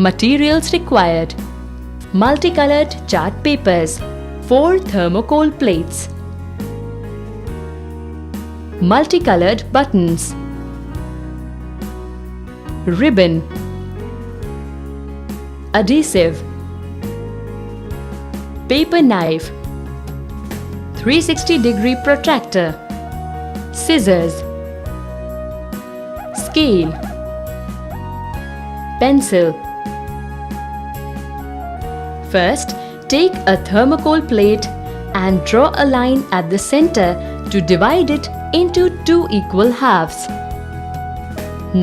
Materials required: multicolored chart papers, 4 thermocol plates, multicolored buttons, ribbon, adhesive, paper knife, 360-degree protractor, scissors, scale, pencil. First, take a thermocol plate and draw a line at the center to divide it into 2 equal halves.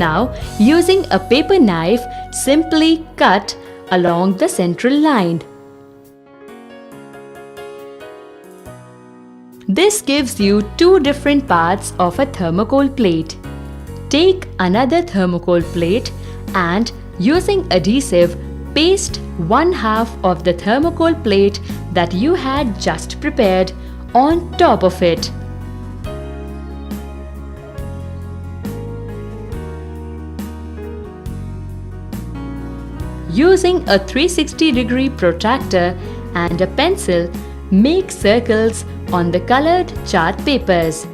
Now, using a paper knife, simply cut along the central line. This gives you 2 different parts of a thermocol plate. Take another thermocol plate and, using adhesive, paste 1/2 of the thermocol plate that you had just prepared on top of it. Using a 360-degree protractor and a pencil, make circles on the colored chart papers.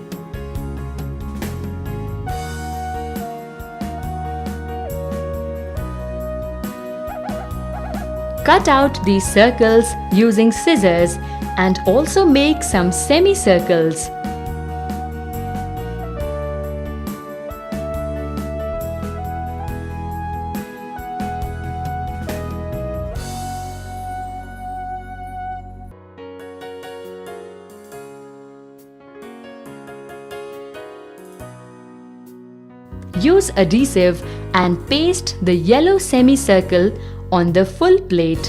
Cut out these circles using scissors and also make some semicircles. Use adhesive and paste the yellow semicircle on the full plate.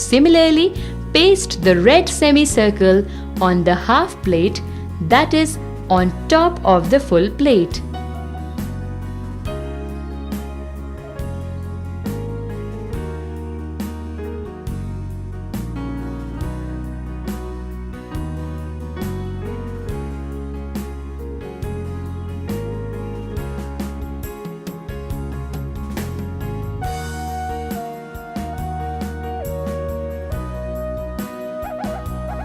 Similarly, paste the red semicircle on the half plate, that is, on top of the full plate.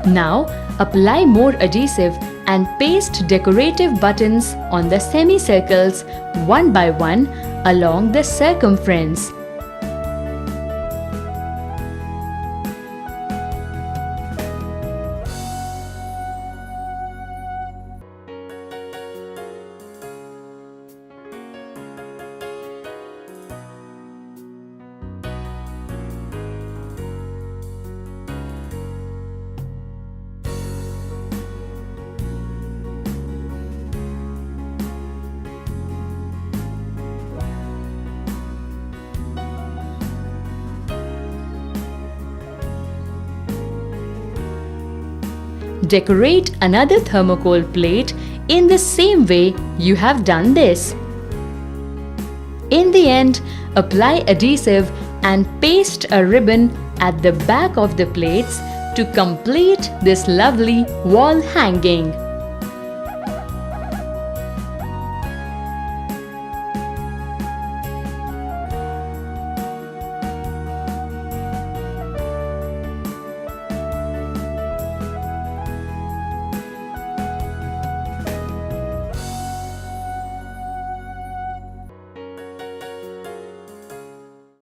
Now, apply more adhesive and paste decorative buttons on the semicircles one by one along the circumference. Decorate another thermocol plate in the same way you have done this. In the end, apply adhesive and paste a ribbon at the back of the plates to complete this lovely wall hanging.